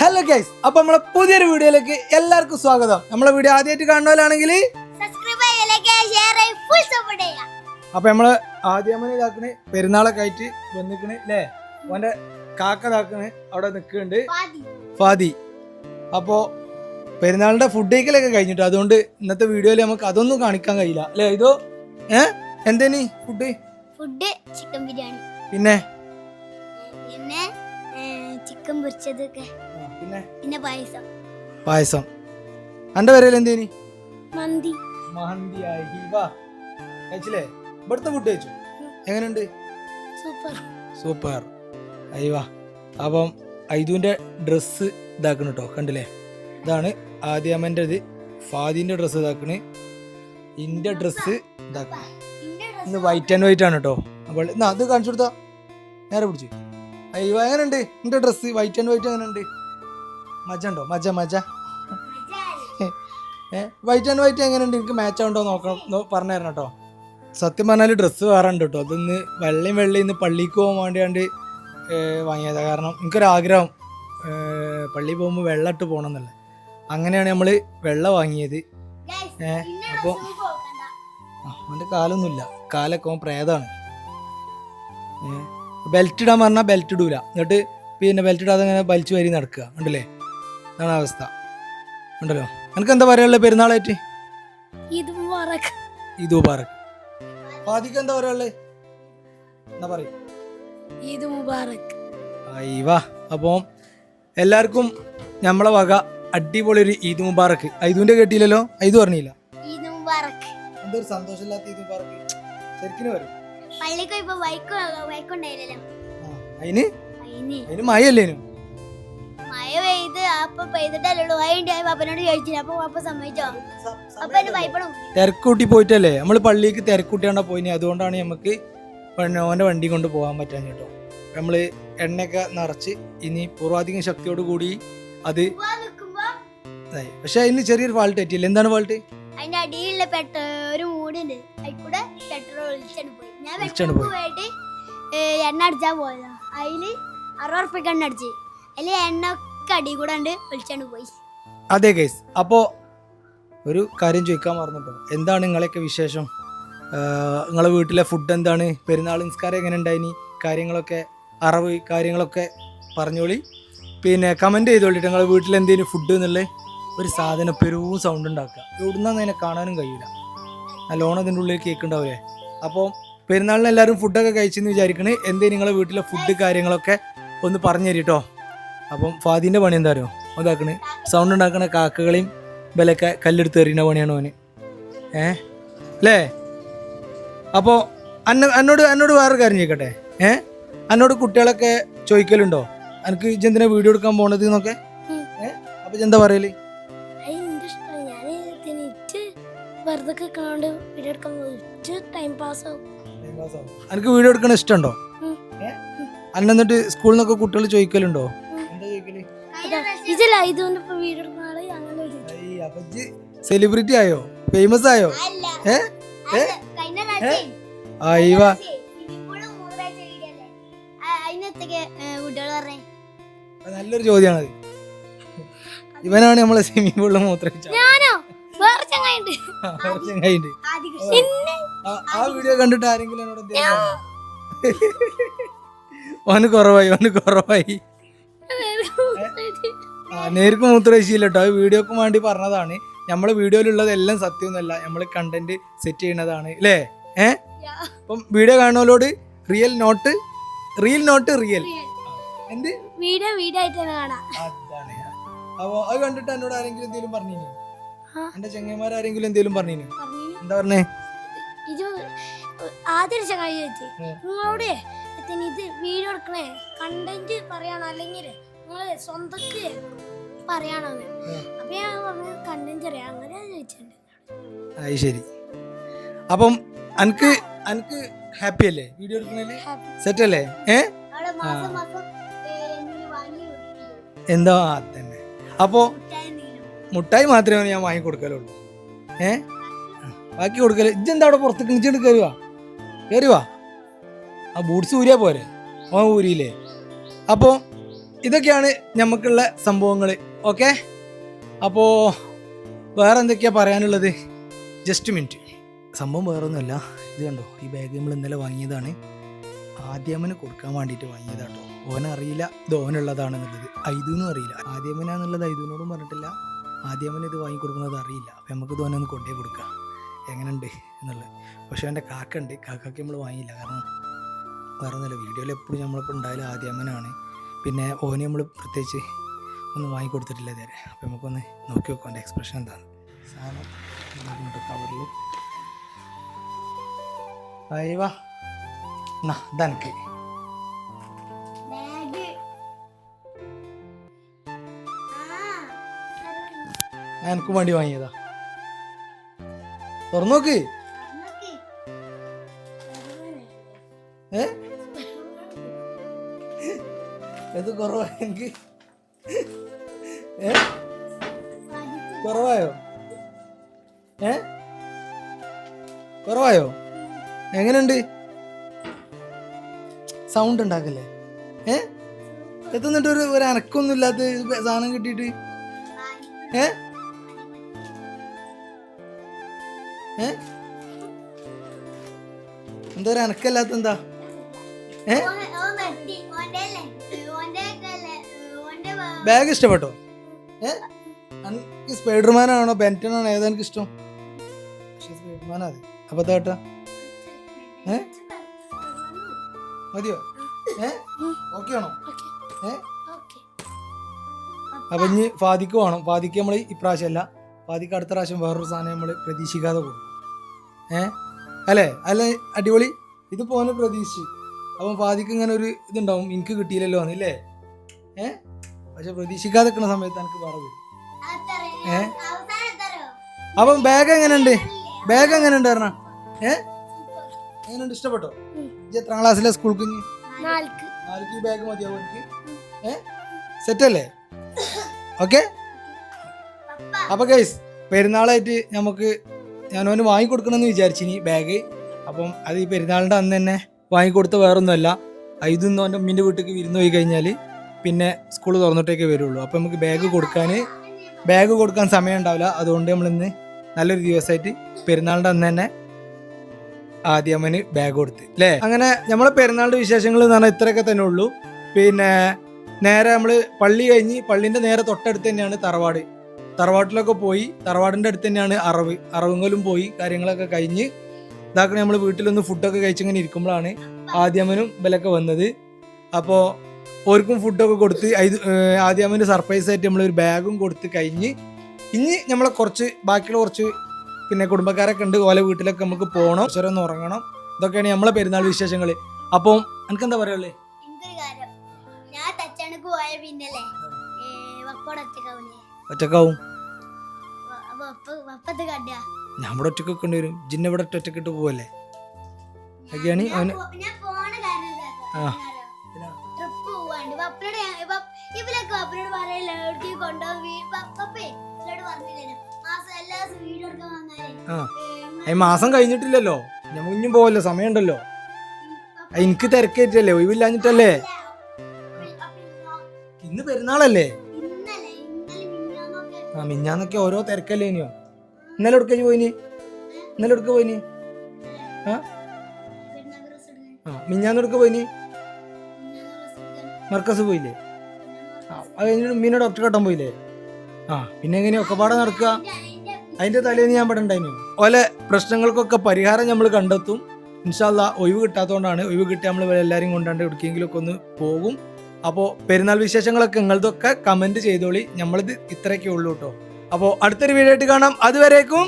Hello guys, അപ്പൊ നമ്മളെ പുതിയൊരു വീഡിയോയിലേക്ക് എല്ലാവർക്കും സ്വാഗതം. നമ്മളെ വീഡിയോ ആദ്യമായിട്ട് കാണുന്നവരാണെങ്കിൽ അപ്പൊ നമ്മള് ആദ്യമേ ഇതാക്കണ് പെരുന്നാളൊക്കെ ആയിട്ട് വന്നിക്കണ് അല്ലേ. ഓന്റെ കാക്ക ഇതാക്കണ് അവിടെ നിൽക്കുന്നുണ്ട്, ഫാദി. അപ്പോ പെരുന്നാളിന്റെ ഫുഡ് കഴിക്കലൊക്കെ കഴിഞ്ഞിട്ട് അതുകൊണ്ട് ഇന്നത്തെ വീഡിയോയിൽ നമുക്ക് അതൊന്നും കാണിക്കാൻ കഴിയില്ല അല്ലേ. ഇതോ എന്തേനി ഫുഡ്? ചിക്കൻ ബിരിയാണി, പിന്നെ ചിക്കൻ പൊരിച്ചതൊക്കെ, പിന്നെ പായസം. എന്റെ പേരയിൽ എന്തേനി? മന്തി. കഴിച്ചില്ലേ? ഇവിടുത്തെ ഫുഡ് കഴിച്ചു, എങ്ങനെയുണ്ട്? സൂപ്പർ. അയ്യവാ. അപ്പം ഐദുവിന്റെ ഡ്രസ്സ് ഇതാക്കണ കേട്ടോ, കണ്ടില്ലേ? ഇതാണ് ആദ്യമൻ്റെ ഇത്, ഫാദിന്റെ ഡ്രസ്സ് ഇതാക്കണ്, ഇന്റെ ഡ്രസ്സ് ഇതാക്കണ. ഇന്ന് വൈറ്റ് ആൻഡ് വൈറ്റ് ആണ് കേട്ടോ. അപ്പോൾ എന്നാ അത് കാണിച്ചു കൊടുത്താ നേരെ പിടിച്ചു. അയ്യോ, എങ്ങനെയുണ്ട് എന്റെ ഡ്രസ്സ്? വൈറ്റ് ആൻഡ് വൈറ്റ് എങ്ങനെയുണ്ട്? മജ ഉണ്ടോ? മജ വൈറ്റ് ആൻഡ് വൈറ്റ് എങ്ങനെയുണ്ട്? എനിക്ക് മാച്ച് ഉണ്ടോ നോക്കണം, പറഞ്ഞു തരണം കേട്ടോ. സത്യം പറഞ്ഞാൽ ഡ്രസ്സ് വേറെ ഉണ്ട് കേട്ടോ. അതൊന്ന് വെള്ളയും ഇന്ന് പള്ളിക്ക് പോകാൻ വേണ്ടിയാണ്ട് വാങ്ങിയതാണ്. കാരണം എനിക്കൊരാഗ്രഹം പള്ളിയിൽ പോകുമ്പോൾ വെള്ളം ഇട്ട് പോകണം എന്നല്ല. അങ്ങനെയാണ് നമ്മൾ വെള്ളം വാങ്ങിയത്. അപ്പോൾ അവൻ്റെ കാലൊന്നുമില്ല, കാലൊക്കെ അവൻ പ്രേതമാണ്. ബെൽറ്റ് ഇടാൻ പറഞ്ഞാൽ ബെൽറ്റ് ഇടൂല, എന്നിട്ട് പിന്നെ ബെൽറ്റ് ഇടാതെ അങ്ങനെ വലിച്ചു വരി നടക്കുക ഉണ്ടല്ലേ. അതാണ് അവസ്ഥ ഉണ്ടല്ലോ. എനിക്ക് എന്താ പറയാനുള്ളത് പെരുന്നാളായിട്ട്? ഈദ് മുബാറക്. ഈദ് മുബാറക്. ഫാദിക്ക് എന്താ പറയാനുള്ളത്? എന്താ പറയും? ഈദ് മുബാറക്. അയ്യവാ. അപ്പോൾ എല്ലാവർക്കും നമ്മളെ വക അടിപൊളി ഒരു ഈദ് മുബാറക്. ഐദുവിന്റെ കേട്ടില്ലല്ലോ, ഐദു പറഞ്ഞില്ല. ഈദ് മുബാറക്. എന്തൊരു സന്തോഷമില്ലാത്ത ഈദ് മുബാറക്. ശരിക്കും വരും അതിന് മഴയല്ലേനു? മഴ പെയ്ത് അപ്പൊ പെയ്തിട്ടല്ലോ പപ്പനോട് ചോദിച്ചില്ല. അപ്പൊ പപ്പ സമ്മതിച്ചോ? തിരക്കൂട്ടി പോയിട്ടല്ലേ നമ്മള് പള്ളിക്ക് തിരക്കൂട്ടിയാണ്ടാ പോയിനി. അതുകൊണ്ടാണ് നമുക്ക് ഓന്റെ വണ്ടി കൊണ്ട് പോകാൻ പറ്റാൻ കേട്ടോ. നമ്മള് എണ്ണയൊക്കെ നിറച്ച് ഇനി പൂർവാധികം ശക്തിയോട് കൂടി അത്. പക്ഷെ അതിന് ചെറിയൊരു ഫാൾട്ട് പറ്റിയില്ല. എന്താണ് ഫാൾട്ട്? അതിന്റെ അടിയിലുള്ള ഒരു മൂടുണ്ട്, അതിൽക്കൂടെ പെട്രോൾ ഒളിച്ചാണ് പോയി. ഞാൻ പോയിട്ട് എണ്ണ അടിച്ചാ പോയതാ. അതില് 60 ഉറുപ്പിക എണ്ണ അടിച്ച്, അതില് എണ്ണ ഒക്കെ അടി കൂടെ ഒളിച്ചാണ്ട് പോയി. അതെ ഗൈസ്, അപ്പോ ഒരു കാര്യം ചോദിക്കാൻ മറന്നിട്ടോ. എന്താണ് നിങ്ങളെയൊക്കെ വിശേഷം? നിങ്ങളെ വീട്ടിലെ ഫുഡ് എന്താണ്? പെരുന്നാൾ നിസ്കാരം എങ്ങനെ ഉണ്ടായിനി? കാര്യങ്ങളൊക്കെ അറവ് കാര്യങ്ങളൊക്കെ പറഞ്ഞോളി. പിന്നെ കമൻറ്റ് ചെയ്തോളിട്ട് നിങ്ങളെ വീട്ടിൽ എന്തെങ്കിലും ഫുഡ് എന്നുള്ള ഒരു സാധനം പെരും സൗണ്ട് ഉണ്ടാക്കുക. എവിടുന്നാന്ന് അതിനെ കാണാനും കഴിയില്ല. നല്ലോണം അതിൻ്റെ ഉള്ളിൽ കേക്ക് ഉണ്ടാവില്ലേ. അപ്പോൾ പെരുന്നാളിന് എല്ലാവരും ഫുഡൊക്കെ കഴിച്ചെന്ന് വിചാരിക്കണേ. എന്തേ നിങ്ങളെ വീട്ടിലെ ഫുഡ് കാര്യങ്ങളൊക്കെ ഒന്ന് പറഞ്ഞു തരിട്ടോ. അപ്പം ഫാദിൻ്റെ പണി എന്താ അറിയോ? അതാക്കണ് സൗണ്ട് ഉണ്ടാക്കണ കാക്കകളെയും ബലൊക്കെ കല്ലെടുത്ത് എറിയുന്ന പണിയാണ് ഓന്. അല്ലേ? അപ്പോൾ എന്നോട് വേറൊരു കാര്യം ചോദിക്കട്ടെ. എന്നോട് കുട്ടികളൊക്കെ ചോദിക്കലുണ്ടോ എനിക്ക് ഇജെന്തിനാ വീഡിയോ എടുക്കാൻ പോണത് എന്നൊക്കെ? അപ്പൊ എന്താ പറയല്? എനിക്ക് വീഡിയോ എടുക്കണ ഇഷ്ടമുണ്ടോ? എന്നിട്ട് സ്കൂളിൽ നിന്നൊക്കെ കുട്ടികൾ ചോദിക്കലുണ്ടോ? എന്താ ചോദിക്കല്? സെലിബ്രിറ്റി ആയോ? ഫേമസ് ആയോ? അയ്യവാ. നല്ലൊരു ചോദ്യമാണത്. ഇവനാണ് നമ്മളെ സ്വിമ്മിംഗ് പൂളിൽ മൂത്രയിച്ച ആ വീഡിയോ കണ്ടിട്ട് ആരെങ്കിലും എന്നോട് ഓന് കുറവായി നേരിക്ക് മൂത്രയിച്ചില്ല കേട്ടോ. വീഡിയോക്ക് വേണ്ടി പറഞ്ഞതാണ്. നമ്മളെ വീഡിയോയിലുള്ളതെല്ലാം സത്യമൊന്നുമല്ല, നമ്മൾ കണ്ടന്റ് സെറ്റ് ചെയ്യണതാണ് അല്ലേ. അപ്പം വീഡിയോ കാണുന്നവരോട് റിയൽ നോട്ട് റിയൽ എന്ത് അതാണ്. അപ്പൊ അത് കണ്ടിട്ട് എന്നോട് ആരെങ്കിലും എന്തെങ്കിലും പറഞ്ഞിനോ? എന്റെ ചങ്ങന്മാരെങ്കിലും എന്തെങ്കിലും പറഞ്ഞിനോ? എന്താ പറഞ്ഞേ? ആദ്യം ചങ്ങായി ചോദിച്ചു, നിങ്ങളോട് ഇത് വീഡിയോ എടുക്കണേ കണ്ടന്റ് പറയാണോ അല്ലെങ്കിൽ നിങ്ങള് സ്വന്തക്ക് പറയാണോന്ന്? അപ്പൊ ഞാൻ പറഞ്ഞു കണ്ടന്റ് അറിയാം. അങ്ങനെ ചോദിച്ചിട്ടുണ്ട്. അത് ശരി. അപ്പം അനക്ക് ഹാപ്പി അല്ലേ വീഡിയോ എടുക്കണേല്? സെറ്റ് അല്ലേ? എന്താ തന്നെ. അപ്പോ മുട്ടായി മാത്രമേ ഞാൻ വാങ്ങി കൊടുക്കലുള്ളൂ. ബാക്കി കൊടുക്കല് ഇജ്ജെന്താ അവിടെ പുറത്തേക്ക് ഇഞ്ചിട്ട് കയറുവാ. ആ ബൂട്ട്സ് ഊരിയാ പോരെ? ഓ ഊരിയില്ലേ? അപ്പോൾ ഇതൊക്കെയാണ് നമുക്കുള്ള സംഭവങ്ങൾ. ഓക്കെ, അപ്പോൾ വേറെ എന്തൊക്കെയാണ് പറയാനുള്ളത്? Just minute. സംഭവം വേറെ ഒന്നുമല്ല, ഇത് കണ്ടോ, ഈ ബാഗ് നമ്മൾ ഇന്നലെ വാങ്ങിയതാണ്. ആദ്യമന് കൊടുക്കാൻ വേണ്ടിയിട്ട് വാങ്ങിയതാട്ടോ. ഓനറിയില്ല ഇത് ഓനുള്ളതാണെന്നുള്ളത്, ഐദൂനും അറിയില്ല. ആദ്യമനാന്നുള്ളത് ഐദൂനോടും പറഞ്ഞിട്ടില്ല, ആദ്യമന് ഇത് വാങ്ങിക്കൊടുക്കുന്നത് അറിയില്ല. അപ്പം നമുക്ക് ഇത് ഓനൊന്ന് കൊണ്ടേ കൊടുക്കാം എങ്ങനെയുണ്ട് എന്നുള്ളത്. പക്ഷേ എൻ്റെ കാക്കുണ്ട്, കാക്കയ്ക്ക് നമ്മൾ വാങ്ങിയില്ല. കാരണം വേറെ ഒന്നുമില്ല, വീഡിയോയിൽ എപ്പോഴും നമ്മളിപ്പോൾ ഉണ്ടായാലും ആദ്യമനാണ്. പിന്നെ ഓന് നമ്മൾ പ്രത്യേകിച്ച് ഒന്നും വാങ്ങിക്കൊടുത്തിട്ടില്ല ഇതുവരെ. അപ്പം നമുക്കൊന്ന് നോക്കി നോക്കാം എൻ്റെ എക്സ്പ്രഷൻ എന്താണ്. സാധനം കവറിൽ അയവാ ഇതനക്ക് എനിക്കും വേണ്ടി വാങ്ങിയതാ. തുറന്നു നോക്ക്. ഇത് കുറവായെങ്കിൽ കുറവായോ? കുറവായോ? എങ്ങനെയുണ്ട്? സൗണ്ട് ഉണ്ടാക്കല്ലേ? എത്തുന്നിട്ട് ഒരു അനക്കൊന്നും ഇല്ലാത്ത സാധനം കിട്ടിയിട്ട് എന്താ ഒരു അനക്കല്ലാത്ത എന്താ? ബാഗ് ഇഷ്ടപ്പെട്ടോ? എനിക്ക് സ്പൈഡർമാനാണോ ബെൻറ്റനാണോ ഏതാ എനിക്ക് ഇഷ്ടം? പക്ഷെ സ്പൈഡർമാനാ അത്. അപ്പൊ തേട്ടാ മതിയോ? ഓക്കെ ആണോ? അപ്പൊ ഇനി ഫാദിക്ക് വേണം. ഫാദിക്ക് നമ്മൾ ഇപ്രാവശ്യം അല്ല, ഫാദിക്ക് അടുത്ത പ്രാവശ്യം വേറൊരു സാധനം നമ്മൾ പ്രതീക്ഷിക്കാതെ കൊടുക്കും. അല്ലേ? അല്ല അടിപൊളി. ഇത് പോനെ പ്രതീക്ഷിച്ചു. അപ്പം ഫാദിക്ക് ഇങ്ങനെ ഒരു ഇതുണ്ടാവും, എനിക്ക് കിട്ടിയില്ലല്ലോ എന്നില്ലേ? പക്ഷെ പ്രതീക്ഷിക്കാതെ നിൽക്കുന്ന സമയത്ത് എനിക്ക് പറഞ്ഞു. അപ്പം ബാഗ് എങ്ങനെയുണ്ട്? ബാഗ് എങ്ങനെയുണ്ട് പറഞ്ഞ? എങ്ങനെയുണ്ട്? ഇഷ്ടപ്പെട്ടോ? എത്രാം ക്ലാസ്സിലെ സ്കൂൾക്ക്? 4 ഈ ബാഗ് മതിയാവും എനിക്ക്. സെറ്റല്ലേ? ഓക്കെ. അപ്പൊ ഗൈസ്, പെരുന്നാളായിട്ട് നമുക്ക് ഞാനോന് വാങ്ങിക്കൊടുക്കണമെന്ന് വിചാരിച്ചിനി ബാഗ്. അപ്പം അത് ഈ പെരുന്നാളിൻ്റെ അന്ന് തന്നെ വാങ്ങിക്കൊടുത്ത വേറൊന്നുമല്ല. ഇതൊന്നും എൻ്റെ ഉമ്മിൻ്റെ വീട്ടിലേക്ക് വിരുന്ന് പോയി കഴിഞ്ഞാൽ പിന്നെ സ്കൂൾ തുറന്നിട്ടേക്ക് വരുള്ളൂ. അപ്പം നമുക്ക് ബാഗ് കൊടുക്കാൻ സമയം ഉണ്ടാവില്ല. അതുകൊണ്ട് നമ്മളിന്ന് നല്ലൊരു ദിവസമായിട്ട് പെരുന്നാളിൻ്റെ അന്ന് തന്നെ ആദ്യമന് ബാഗ് കൊടുത്ത് അല്ലേ. അങ്ങനെ നമ്മളെ പെരുന്നാളിൻ്റെ വിശേഷങ്ങൾ എന്ന് പറഞ്ഞാൽ ഇത്രയൊക്കെ തന്നെ ഉള്ളൂ. പിന്നെ നേരെ നമ്മൾ പള്ളി കഴിഞ്ഞ് പള്ളിൻ്റെ നേരെ തൊട്ടടുത്ത് തന്നെയാണ് തറവാട്. തറവാട്ടിലൊക്കെ പോയി, തറവാടിൻ്റെ അടുത്ത് തന്നെയാണ് അറവുങ്കലും പോയി കാര്യങ്ങളൊക്കെ കഴിഞ്ഞ് ഇതാക്കണ നമ്മൾ വീട്ടിലൊന്ന് ഫുഡൊക്കെ കഴിച്ചിങ്ങനെ ഇരിക്കുമ്പോഴാണ് ആദ്യമനും ഇവലൊക്കെ വന്നത്. അപ്പോൾ ഓർക്കും ഫുഡൊക്കെ കൊടുത്ത് ആദ്യമന് സർപ്രൈസ് ആയിട്ട് നമ്മളൊരു ബാഗും കൊടുത്ത് കഴിഞ്ഞ് ഇനി നമ്മളെ ബാക്കിയുള്ള കുറച്ച് പിന്നെ കുടുംബക്കാരൊക്കെ ഉണ്ട്, ഓലെ വീട്ടിലൊക്കെ നമുക്ക് പോകണം, കുറച്ചേരം ഒന്ന് ഉറങ്ങണം. ഇതൊക്കെയാണ് നമ്മളെ പെരുന്നാൾ വിശേഷങ്ങൾ. അപ്പം എനിക്ക് എന്താ പറയുള്ളേ? ഒറ്റക്കാവും. നമ്മുടെ ഒറ്റക്കൊക്കെ വരും. ജിന്നെ ഇവിടെ ഒറ്റക്കിട്ട് പോവല്ലേ? ഒക്കെയാണ് അവന്. മാസം കഴിഞ്ഞിട്ടില്ലല്ലോ, ഞാൻ മുന്നും പോവല്ലോ, സമയമുണ്ടല്ലോ. എനിക്ക് തിരക്കേറ്റല്ലേ, ഒഴിവില്ലാഞ്ഞിട്ടല്ലേ. ഇന്ന് പെരുന്നാളല്ലേ? മിഞ്ഞാന്നൊക്കെ ഓരോ തിരക്കല്ലേ ഇനിയോ. ഇന്നലെ എടുക്ക പോയിനി? മിഞ്ഞാന്നെടുക്ക പോയിനി? മർക്കസ് പോയില്ലേ? അത് കഴിഞ്ഞിട്ട് മീനെ ഡോക്ടർ കെട്ടാൻ പോയില്ലേ? പിന്നെ എങ്ങനെയാ ഒക്കെ പാടെ നടക്കുക? അതിന്റെ തലേന്ന് ഞാൻ ഇവിടെ ഉണ്ടായിരുന്നു. ഓലെ പ്രശ്നങ്ങൾക്കൊക്കെ പരിഹാരം നമ്മൾ കണ്ടെത്തും ഇൻഷാ അല്ലാഹ്. ഒഴിവ് കിട്ടാത്തതുകൊണ്ടാണ്. ഒഴിവ് കിട്ടി നമ്മൾ എല്ലാവരും കൊണ്ടാണ്ട് എവിടേക്കെങ്കിലും ഒക്കെ ഒന്ന് പോകും. അപ്പോൾ പെരുന്നാൾ വിശേഷങ്ങളൊക്കെ നിങ്ങളതൊക്കെ കമന്റ് ചെയ്തോളി. നമ്മളിത് ഇത്രയൊക്കെ ഉള്ളൂ കേട്ടോ. അപ്പോൾ അടുത്തൊരു വീഡിയോ ആയിട്ട് കാണാം. അതുവരേക്കും